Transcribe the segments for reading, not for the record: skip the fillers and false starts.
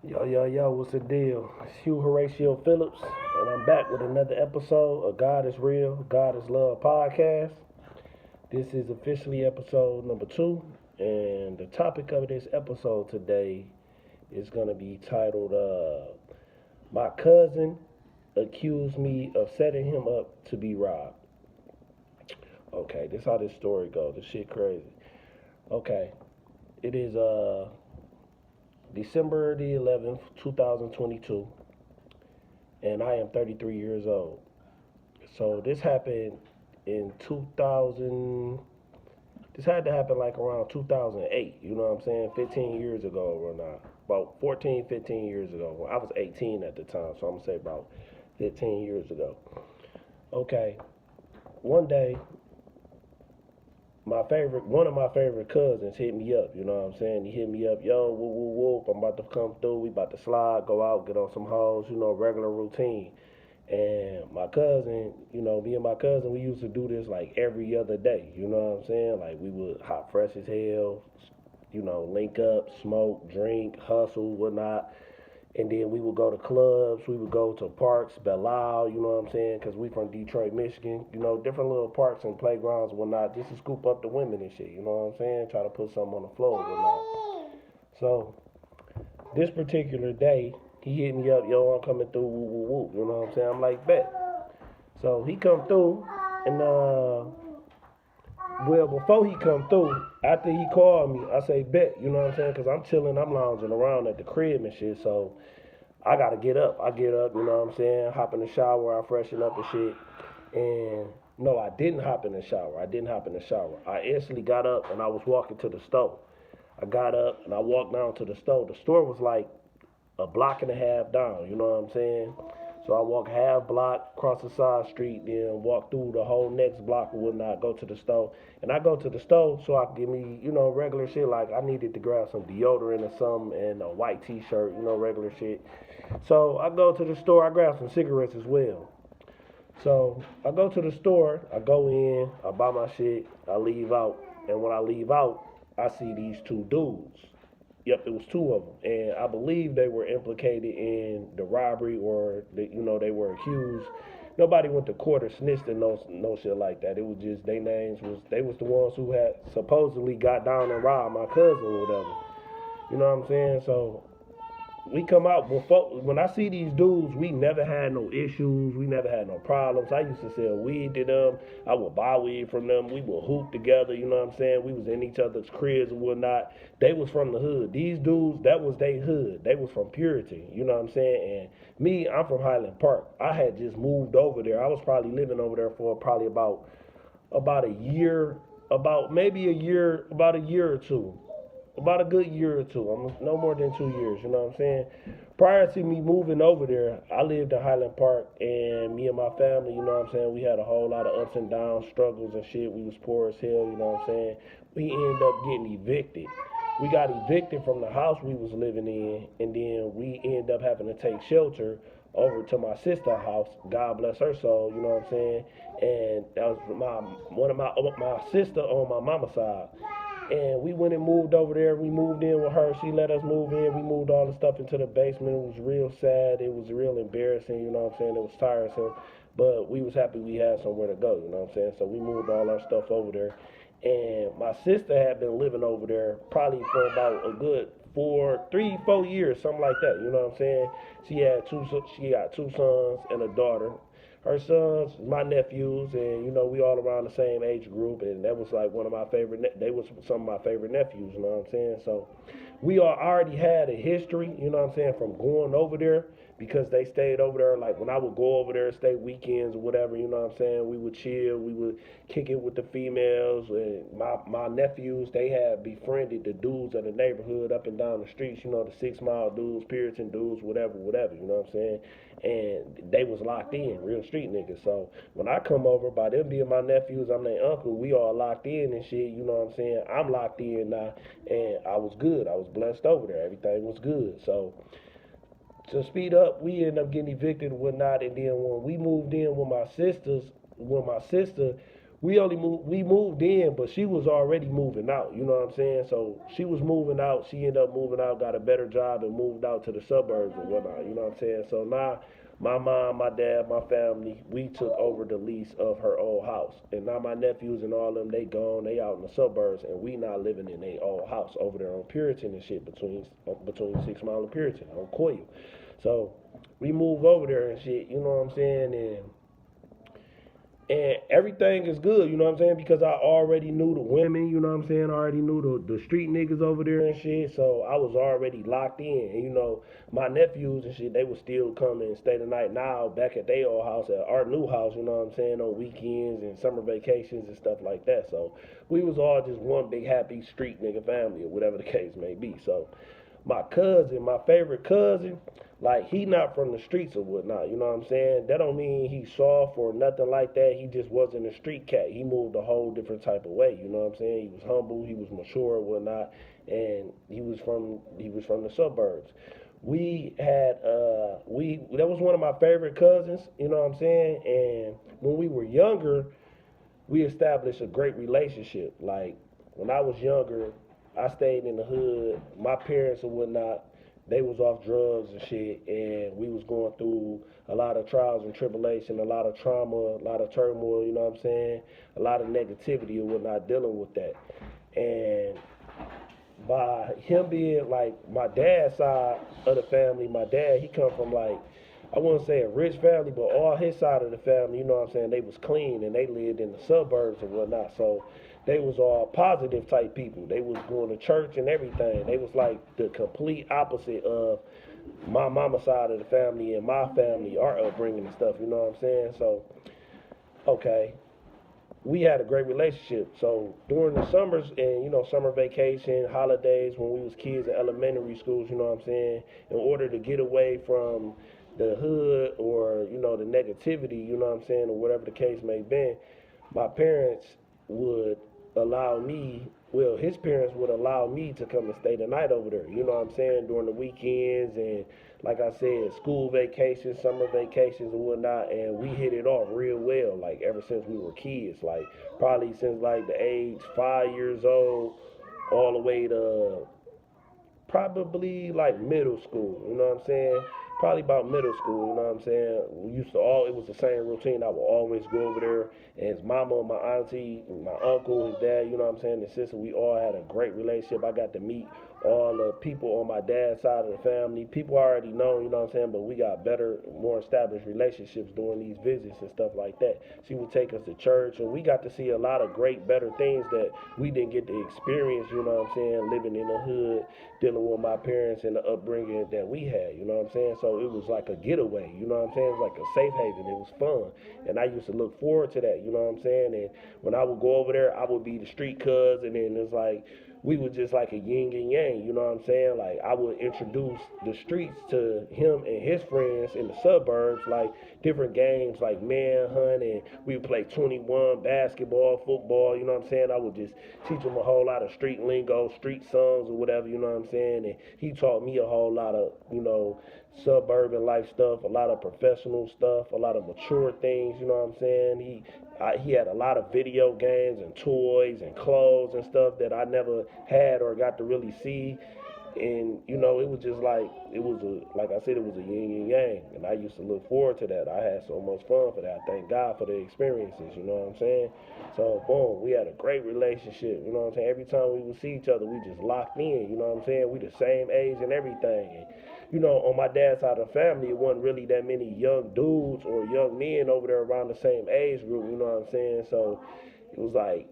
Yo, what's the deal? It's Hugh Horatio Phillips, and I'm back with another episode of God is Real, God is Love podcast. This is officially episode number 2, and the topic of this episode today is going to be titled My Cousin Accused Me of Setting Him Up to Be Robbed. Okay, this is how this story goes. This shit crazy. Okay, it is December the 11th, 2022, and I am 33 years old. So this happened in 2000. This had to happen like around 2008. You know what I'm saying? 15 years ago or not. About 14, 15 years ago. Well, I was 18 at the time, so I'm gonna say about 15 years ago. Okay. One day, one of my favorite cousins hit me up. You know what I'm saying? He hit me up, yo, whoop whoop whoop. I'm about to come through. We about to slide, go out, get on some hoes. Regular routine. And my cousin, me and my cousin, we used to do this like every other day. You know what I'm saying? Like we would hop fresh as hell, link up, smoke, drink, hustle, whatnot. And then we would go to clubs, we would go to parks, Belle, you know what I'm saying? Because we from Detroit, Michigan, different little parks and playgrounds and whatnot, just to scoop up the women and shit, you know what I'm saying? Try to put something on the floor and whatnot. So, this particular day, he hit me up, yo, I'm coming through, woo, woo, woo, you know what I'm saying? I'm like, bet. So, he come through, and, well, before he come through, after he called me, I say, bet, you know what I'm saying? Because I'm chilling, I'm lounging around at the crib and shit, so I gotta get up. I get up, you know what I'm saying? Hop in the shower, I freshen up and shit. And no, I didn't hop in the shower. I instantly got up and I was walking to the store. I got up and I walked down to the store. The store was like a block and a half down, you know what I'm saying? So I walk half block, cross the side street, then walk through the whole next block and whatnot, go to the store. And I go to the store so I can get me, regular shit. Like I needed to grab some deodorant or something and a white t-shirt, regular shit. So I go to the store, I grab some cigarettes as well. So I go to the store, I go in, I buy my shit, I leave out. And when I leave out, I see these two dudes. Yep, it was two of them, and I believe they were implicated in the robbery, or they were accused. Nobody went to court or snitched and no shit like that. It was just their names was they was the ones who had supposedly got down and robbed my cousin or whatever. You know what I'm saying? So we come out before when I see these dudes, we never had no issues, we never had no problems. I used to sell weed to them, I would buy weed from them, we would hoop together, you know what I'm saying? We was in each other's cribs and whatnot. They was from the hood. These dudes, that was their hood. They was from Purity, you know what I'm saying? And me, I'm from Highland Park. I had just moved over there. I was probably living over there for probably about a year, about a year or two, about a good year or two. No more than 2 years, you know what I'm saying? Prior to me moving over there, I lived in Highland Park, and me and my family, you know what I'm saying, we had a whole lot of ups and downs, struggles and shit. We was poor as hell, you know what I'm saying? We ended up getting evicted. We got evicted from the house we was living in, and then we ended up having to take shelter over to my sister's house. God bless her soul, you know what I'm saying? And that was one of my sister on my mama's side. And we went and moved over there. We moved in with her. She let us move in. We moved all the stuff into the basement. It was real sad. It was real embarrassing, you know what I'm saying? It was tiresome. But we was happy we had somewhere to go, you know what I'm saying? So we moved all our stuff over there. And my sister had been living over there probably for about a good 4 years, something like that, you know what I'm saying? She got two sons and a daughter. Her sons, my nephews, and we all around the same age group, and that was like one of my favorite. They was some of my favorite nephews, you know what I'm saying? So we already had a history, you know what I'm saying, from going over there because they stayed over there. Like when I would go over there, stay weekends or whatever, you know what I'm saying. We would chill, we would kick it with the females, and my nephews, they had befriended the dudes of the neighborhood up and down the streets, the 6 Mile dudes, Puritan dudes, whatever, you know what I'm saying. And they was locked in, real street niggas. So when I come over, by them being my nephews, I'm their uncle, we all locked in and shit, you know what I'm saying? I'm locked in now, and I was good. I was blessed over there. Everything was good. So to speed up, we ended up getting evicted and whatnot. And then when we moved in with my sister, we moved in, but she was already moving out, you know what I'm saying? So she was moving out, she ended up moving out, got a better job and moved out to the suburbs and whatnot, you know what I'm saying? So now my mom, my dad, my family, we took over the lease of her old house. And now my nephews and all them, they gone, they out in the suburbs, and we not living in their old house over there on Puritan and shit, between 6 Mile and Puritan on Coyle. So we moved over there and shit, you know what I'm saying? And everything is good, you know what I'm saying? Because I already knew the women, you know what I'm saying? I already knew the street niggas over there and shit. So I was already locked in. And, you know, my nephews and shit, they would still come and stay the night now back at their old house, at our new house, you know what I'm saying, on weekends and summer vacations and stuff like that. So we was all just one big happy street nigga family or whatever the case may be. So my cousin, my favorite cousin, like he not from the streets or whatnot, you know what I'm saying? That don't mean he soft or nothing like that. He just wasn't a street cat. He moved a whole different type of way, you know what I'm saying? He was humble, he was mature or whatnot, and he was from the suburbs. We had that was one of my favorite cousins, you know what I'm saying? And when we were younger, we established a great relationship. Like when I was younger, I stayed in the hood. My parents and whatnot, they was off drugs and shit, and we was going through a lot of trials and tribulation, a lot of trauma, a lot of turmoil, you know what I'm saying? A lot of negativity and whatnot dealing with that. And by him being like my dad's side of the family, my dad, he come from like, I wouldn't say a rich family, but all his side of the family, you know what I'm saying, they was clean and they lived in the suburbs and whatnot. So they was all positive type people. They was going to church and everything. They was like the complete opposite of my mama's side of the family and my family, our upbringing and stuff, you know what I'm saying? So, okay, we had a great relationship. So during the summers and, you know, summer vacation, holidays, when we was kids in elementary schools, you know what I'm saying, in order to get away from the hood or, you know, the negativity, you know what I'm saying, or whatever the case may be, my parents would allow me, well, his parents would allow me to come and stay the night over there, you know what I'm saying, during the weekends and, like I said, school vacations, summer vacations and whatnot, and we hit it off real well, like, ever since we were kids, like, probably since, like, the age 5 years old all the way to probably, like, middle school, you know what I'm saying? Probably about middle school, you know what I'm saying? We used to it was the same routine. I would always go over there, and his mama, my auntie, my uncle, his dad, you know what I'm saying, his sister, we all had a great relationship. I got to meet all the people on my dad's side of the family. People I already know, you know what I'm saying, but we got better, more established relationships during these visits and stuff like that. She would take us to church, and we got to see a lot of great, better things that we didn't get to experience, you know what I'm saying, living in the hood, dealing with my parents and the upbringing that we had, you know what I'm saying? So it was like a getaway, you know what I'm saying? It was like a safe haven. It was fun. And I used to look forward to that, you know what I'm saying? And when I would go over there, I would be the street cuz, and then it's like, we were just like a yin and yang, you know what I'm saying? Like, I would introduce the streets to him and his friends in the suburbs, like different games like manhunt, and we would play 21, basketball, football, you know what I'm saying? I would just teach him a whole lot of street lingo, street songs or whatever, you know what I'm saying? And he taught me a whole lot of, you know, suburban life stuff, a lot of professional stuff, a lot of mature things, you know what I'm saying? He had a lot of video games and toys and clothes and stuff that I never had or got to really see. And, you know, it was just like, like I said, it was a yin and yang. And I used to look forward to that. I had so much fun for that. Thank God for the experiences, you know what I'm saying? So, boom, we had a great relationship, you know what I'm saying? Every time we would see each other, we just locked in, you know what I'm saying? We the same age and everything. And, you know, on my dad's side of the family, it wasn't really that many young dudes or young men over there around the same age group, you know what I'm saying? So it was like,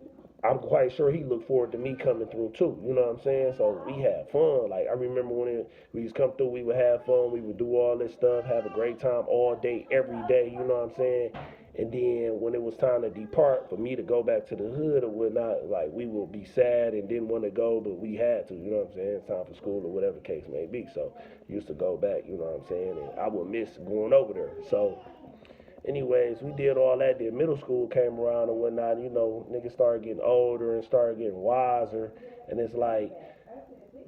I'm quite sure he looked forward to me coming through too, you know what I'm saying? So we had fun. Like, I remember when we used to come through, we would have fun, we would do all this stuff, have a great time all day, every day, you know what I'm saying? And then when it was time to depart, for me to go back to the hood or whatnot, like, we would be sad and didn't want to go, but we had to, you know what I'm saying? It's time for school or whatever the case may be. So used to go back, you know what I'm saying? And I would miss going over there. So anyways, we did all that. Then middle school came around and whatnot. You know, niggas started getting older and started getting wiser. And it's like,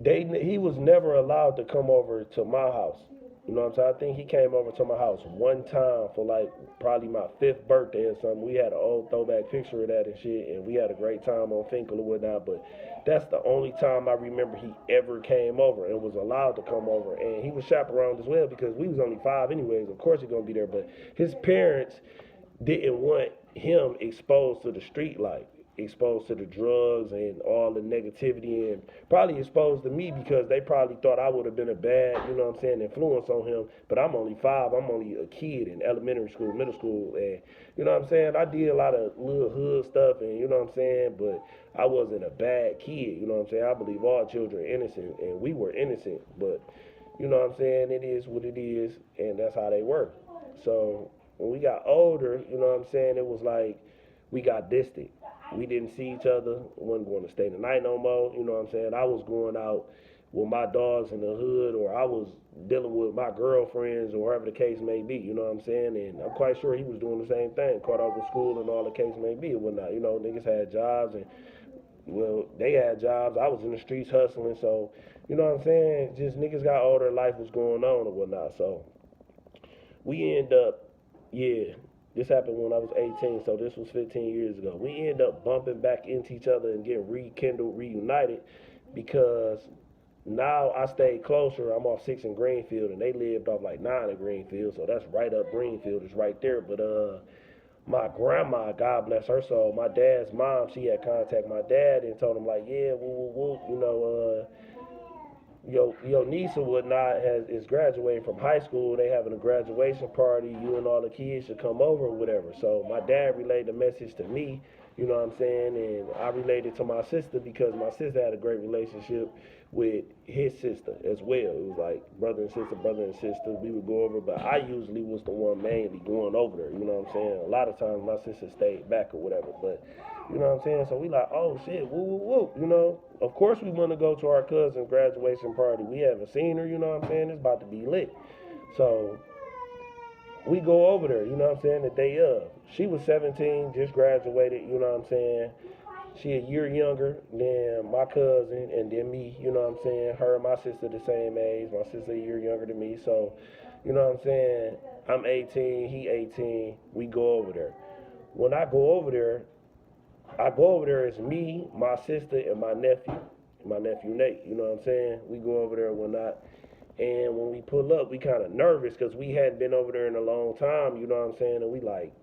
he was never allowed to come over to my house. You know what I'm saying? I think he came over to my house one time for like probably my 5th birthday or something. We had an old throwback picture of that and shit, and we had a great time on Finkel or whatnot. But that's the only time I remember he ever came over and was allowed to come over. And he was chaperoned as well because we was only 5 anyways. Of course he's gonna be there, but his parents didn't want him exposed to the street life, exposed to the drugs and all the negativity, and probably exposed to me because they probably thought I would have been a bad, you know what I'm saying, influence on him. But I'm only 5. I'm only a kid in elementary school, middle school, and you know what I'm saying. I did a lot of little hood stuff, and you know what I'm saying. But I wasn't a bad kid, you know what I'm saying. I believe all children are innocent, and we were innocent. But you know what I'm saying. It is what it is, and that's how they were. So when we got older, you know what I'm saying, it was like we got distant. We didn't see each other. Wasn't going to stay the night no more. You know what I'm saying? I was going out with my dogs in the hood, or I was dealing with my girlfriends, or whatever the case may be. You know what I'm saying? And I'm quite sure he was doing the same thing, caught up with school and all the case may be and whatnot. You know, niggas had jobs, and well, they had jobs. I was in the streets hustling, so you know what I'm saying? Just niggas got older, life was going on and whatnot. So we end up, yeah, this happened when I was 18, so this was 15 years ago. We end up bumping back into each other and getting rekindled, reunited, because now I stayed closer. I'm off 6 in Greenfield, and they lived off like 9 in Greenfield, so that's right up Greenfield. It's right there. But my grandma, God bless her soul, my dad's mom, she had contacted my dad and told him like, yeah, woo, woo, woo, you know, your niece or whatnot is graduating from high school. They having a graduation party. You and all the kids should come over or whatever. So my dad relayed the message to me, you know what I'm saying, and I relayed it to my sister because my sister had a great relationship with his sister as well. It was like brother and sister, brother and sister. We would go over, but I usually was the one mainly going over there. You know what I'm saying? A lot of times my sister stayed back or whatever, but you know what I'm saying? So we like, oh shit, woo, woo, woo. You know, of course we want to go to our cousin's graduation party. We haven't seen her, you know what I'm saying? It's about to be lit. So we go over there, you know what I'm saying, the day of. She was 17, just graduated, you know what I'm saying? She a year younger than my cousin and then me, you know what I'm saying? Her and my sister the same age. My sister a year younger than me. So, you know what I'm saying? I'm 18, he 18. We go over there. When I go over there, as me, my sister, and my nephew Nate, you know what I'm saying? We go over there and whatnot. And when we pull up, we kind of nervous because we hadn't been over there in a long time, you know what I'm saying? And we like,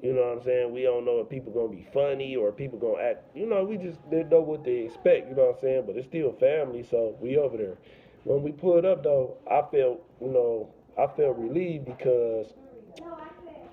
you know what I'm saying? We don't know if people going to be funny or people going to act, you know, we just didn't know what they expect, you know what I'm saying? But it's still family, so we over there. When we pulled up, though, I felt relieved because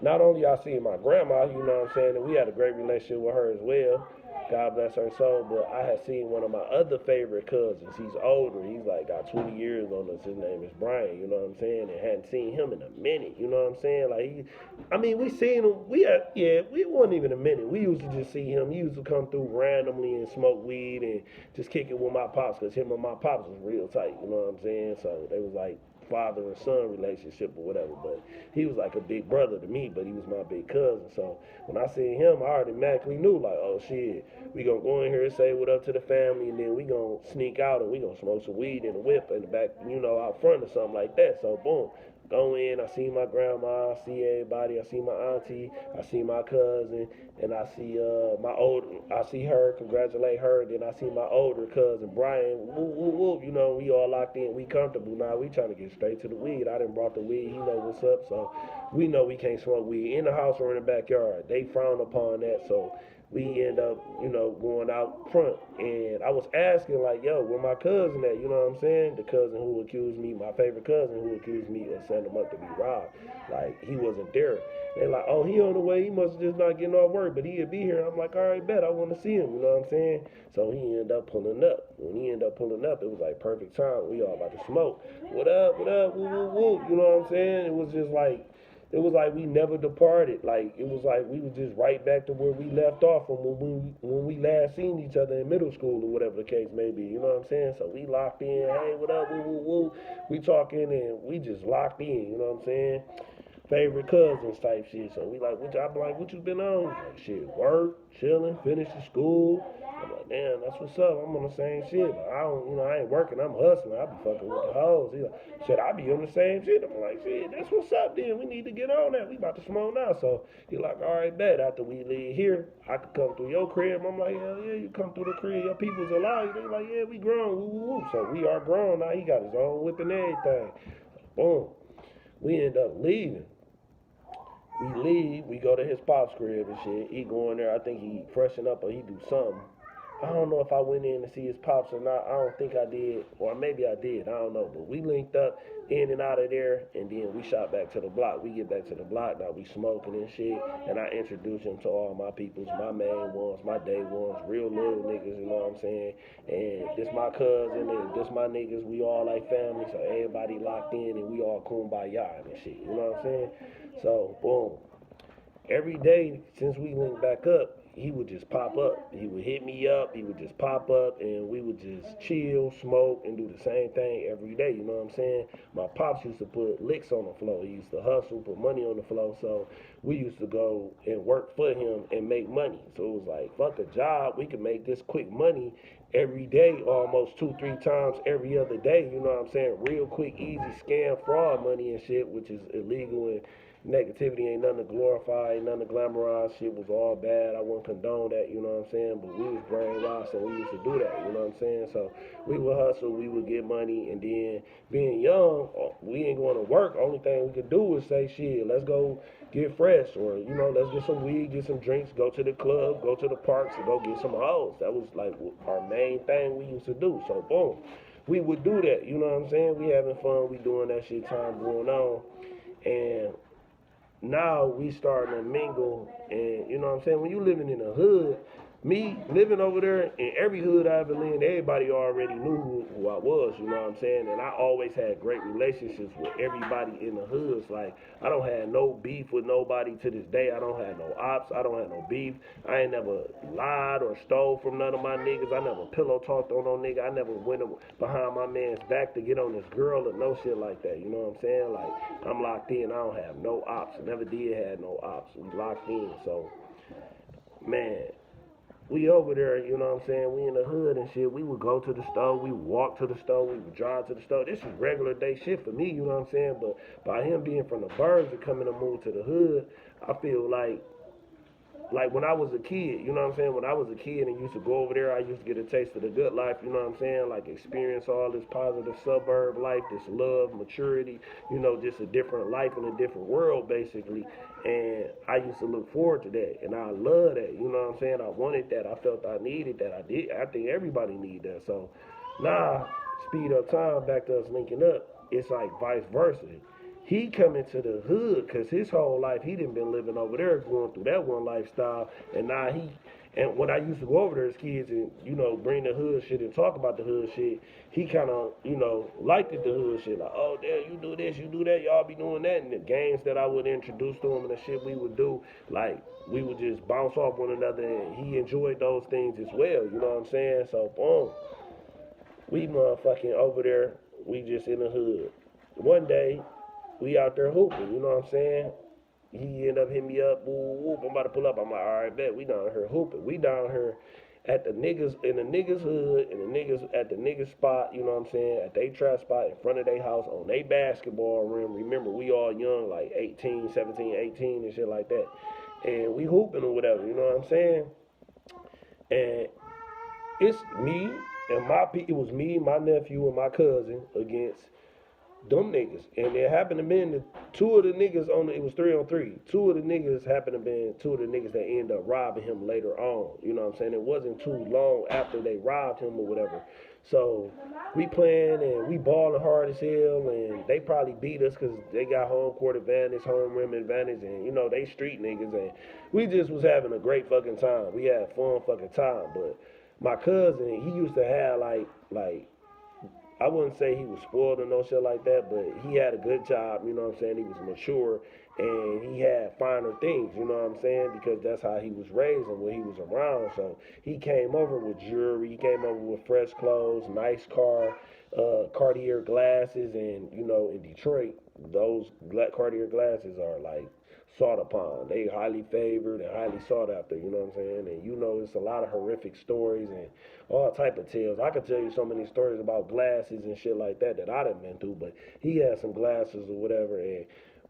not only I seen my grandma, you know what I'm saying, and we had a great relationship with her as well. God bless her soul. But I had seen one of my other favorite cousins. He's older. He's like got 20 years on us. His name is Brian. You know what I'm saying? And hadn't seen him in a minute. You know what I'm saying? Like, we seen him. We wasn't even a minute. We used to just see him. He used to come through randomly and smoke weed and just kick it with my pops because him and my pops was real tight. You know what I'm saying? So they was like father and son relationship or whatever, but he was like a big brother to me, but he was my big cousin. So when I seen him, I automatically knew like, oh shit, we gonna go in here and say what up to the family, and then we gonna sneak out and we gonna smoke some weed in the whip in the back, you know, out front or something like that. So boom, go in, I see my grandma, I see everybody, I see my auntie, I see my cousin, and I see I see her, congratulate her, and then I see my older cousin Brian. Whoop whoop whoop, you know, we all locked in, we comfortable now. We trying to get straight to the weed. I done brought the weed, he know what's up, so we know we can't smoke weed in the house or in the backyard. They frown upon that, so we end up, you know, going out front. And I was asking, like, yo, where my cousin at? You know what I'm saying? The cousin who accused me, my favorite cousin who accused me of setting him up to be robbed. Like, he wasn't there. They're like, oh, he on the way. He must just not getting off work, but he'll be here. I'm like, all right, bet. I want to see him. You know what I'm saying? So he ended up pulling up. When he ended up pulling up, it was like perfect time. We all about to smoke. What up? What up? Woo, woo, woo. You know what I'm saying? It was just like, it was like we never departed. Like, it was like we was just right back to where we left off from when we last seen each other in middle school or whatever the case may be. You know what I'm saying? So we locked in. Hey, what up? Woo, woo, woo. We talking and we just locked in. You know what I'm saying? Favorite cousins type shit. So we like, I'm like, what you been on? Like, shit, work, chilling, finishing school, I'm like, damn, that's what's up. I'm on the same shit, but I don't, I ain't working. I'm hustling. I be fucking with the hoes. He like, shit, I be on the same shit. I'm like, shit, that's what's up. Then we need to get on that. We about to smoke now. So he like, all right, bet. After we leave here, I could come through your crib. I'm like, hell yeah, you come through the crib. Your people's allow you. They like, yeah, we grown. Woo, woo, woo. So we are grown now. He got his own whip and everything. Boom. We end up leaving. We leave, we go to his pop's crib and shit. He go in there, I think he freshen up or he do something. I don't know if I went in to see his pops or not. I don't think I did, or maybe I did. I don't know. But we linked up in and out of there, and then we shot back to the block. We get back to the block, now we smoking and shit. And I introduce him to all my peoples, my main ones, my day ones, real loyal niggas, you know what I'm saying? And this my cousin, and this my niggas. We all like family, so everybody locked in, and we all kumbaya and shit, you know what I'm saying? So, boom. Every day since we linked back up, he would just pop up. He would hit me up, he would just pop up, and we would just chill, smoke, and do the same thing every day, you know what I'm saying? My pops used to put licks on the floor. He used to hustle, put money on the floor, so we used to go and work for him and make money. So it was like, fuck a job, we could make this quick money every day, almost 2-3 times every other day, you know what I'm saying? Real quick, easy scam, fraud money and shit, which is illegal and negativity ain't nothing to glorify, ain't nothing to glamorize. Shit was all bad. I wouldn't condone that, you know what I'm saying? But we was brainwashed, so we used to do that, you know what I'm saying? So we would hustle, we would get money, and then being young, we ain't going to work. Only thing we could do was say, shit, let's go get fresh, or, let's get some weed, get some drinks, go to the club, go to the parks, and go get some hoes. That was like our main thing we used to do. So boom, we would do that, you know what I'm saying? We having fun, we doing that shit, time going on, and now we starting to mingle, and you know what I'm saying, when you living in the hood, me living over there in every hood I ever lived, everybody already knew who I was, you know what I'm saying, and I always had great relationships with everybody in the hoods. Like, I don't have no beef with nobody to this day. I don't have no ops, I don't have no beef. I ain't never lied or stole from none of my niggas. I never pillow talked on no nigga. I never went behind my man's back to get on this girl or no shit like that, you know what I'm saying? Like, I'm locked in, I don't have no ops. Never did have no ops. We locked in. So, man, we over there, you know what I'm saying? We in the hood and shit. We would go to the store, we would walk to the store, we would drive to the store. This is regular day shit for me, you know what I'm saying? But by him being from the burbs and coming to move to the hood, I feel like when I was a kid, you know what I'm saying? When I was a kid and used to go over there, I used to get a taste of the good life, you know what I'm saying? Like, experience all this positive suburb life, this love, maturity, just a different life in a different world, basically. And I used to look forward to that, and I love that, you know what I'm saying? I wanted that, I felt I needed that, I think everybody need that. So now, speed up time, back to us linking up, it's like vice versa. He coming to the hood because his whole life he done been living over there, going through that one lifestyle, and now and when I used to go over there as kids and, bring the hood shit and talk about the hood shit, he kind of, liked the hood shit. Like, oh, damn, you do this, you do that, y'all be doing that. And the games that I would introduce to him and the shit we would do, like, we would just bounce off one another, and he enjoyed those things as well, you know what I'm saying? So, boom, we motherfucking over there, we just in the hood. One day, we out there hooping, you know what I'm saying? He ended up hitting me up, whoop, whoop, I'm about to pull up. I'm like, all right, bet, we down here hooping. We down here at the niggas, in the niggas hood, and the niggas at the niggas spot, you know what I'm saying? At they trap spot in front of their house on their basketball rim. Remember, we all young, like 18, 17, 18 and shit like that. And we hooping or whatever, you know what I'm saying? And it's me and it was me, my nephew, and my cousin against them niggas. And it happened to be two of the niggas it was 3-on-3. Two of the niggas happened to be two of the niggas that ended up robbing him later on. You know what I'm saying? It wasn't too long after they robbed him or whatever. So we playing and we balling hard as hell, and they probably beat us because they got home court advantage, home rim advantage, and they street niggas, and we just was having a great fucking time. We had fun fucking time. But my cousin, he used to have like I wouldn't say he was spoiled or no shit like that, but he had a good job, you know what I'm saying? He was mature, and he had finer things, you know what I'm saying? Because that's how he was raised and when he was around. So he came over with jewelry, he came over with fresh clothes, nice car, Cartier glasses, and, in Detroit, those Cartier glasses are like sought upon. They highly favored and highly sought after, you know what I'm saying? And you know it's a lot of horrific stories and all type of tales. I could tell you so many stories about glasses and shit like that I done been through, but he had some glasses or whatever, and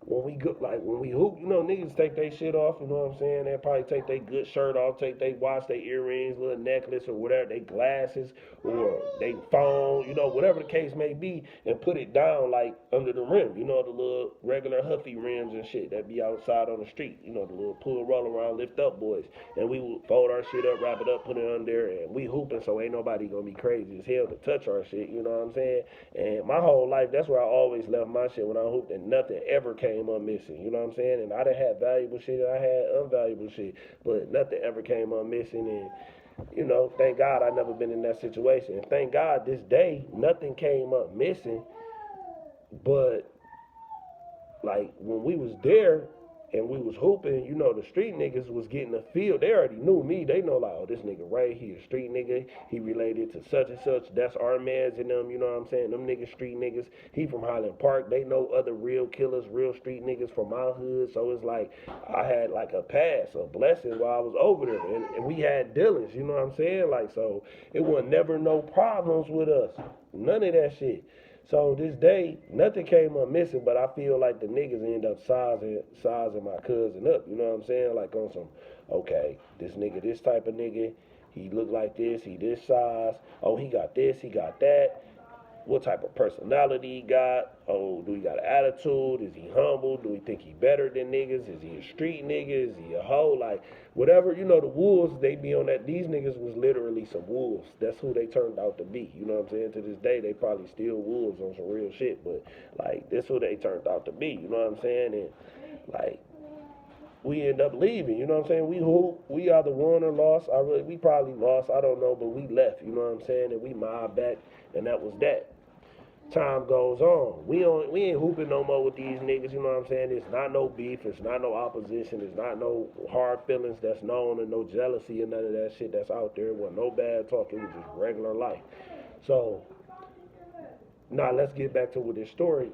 when we hoop, you know, niggas take their shit off, you know what I'm saying? They probably take their good shirt off, take they watch, their earrings, little necklace or whatever, they glasses or they phone, you know, whatever the case may be, and put it down like under the rim, you know, the little regular huffy rims and shit that be outside on the street, you know, the little pull roll around, lift up boys. And we would fold our shit up, wrap it up, put it under there, and we hooping, so ain't nobody gonna be crazy as hell to touch our shit, you know what I'm saying? And my whole life, that's where I always left my shit when I hooped, and nothing ever came up missing, you know what I'm saying? And I done had valuable shit, and I had unvaluable shit, but nothing ever came up missing. And you know, thank God I never been in that situation. And thank God this day nothing came up missing. But like when we was there and we was hooping, you know, the street niggas was getting a feel. They already knew me. They know like, oh, this nigga right here, street nigga. He related to such and such. That's our mans and them, you know what I'm saying? Them niggas, street niggas. He from Highland Park. They know other real killers, real street niggas from my hood. So it's like I had like a pass, a blessing while I was over there. And we had dealings, you know what I'm saying? Like, so it was never no problems with us. None of that shit. So this day, nothing came up missing, but I feel like the niggas end up sizing my cousin up. You know what I'm saying? Like on some, okay, this nigga, this type of nigga, he look like this, he this size. Oh, he got this, he got that. What type of personality he got? Oh, do he got an attitude? Is he humble? Do we think he better than niggas? Is he a street nigga? Is he a hoe? Like, whatever, you know, the wolves, they be on that. These niggas was literally some wolves. That's who they turned out to be. You know what I'm saying? To this day, they probably still wolves on some real shit. But, like, that's who they turned out to be. You know what I'm saying? And, like, we end up leaving, you know what I'm saying? We either won or lost. We probably lost, I don't know, but we left, you know what I'm saying? And we mobbed back, and that was that. Time goes on. We ain't hooping no more with these niggas, you know what I'm saying? It's not no beef, it's not no opposition, it's not no hard feelings that's known, and no jealousy and none of that shit that's out there. It wasn't no bad talk, it was just regular life. So, now let's get back to with this story.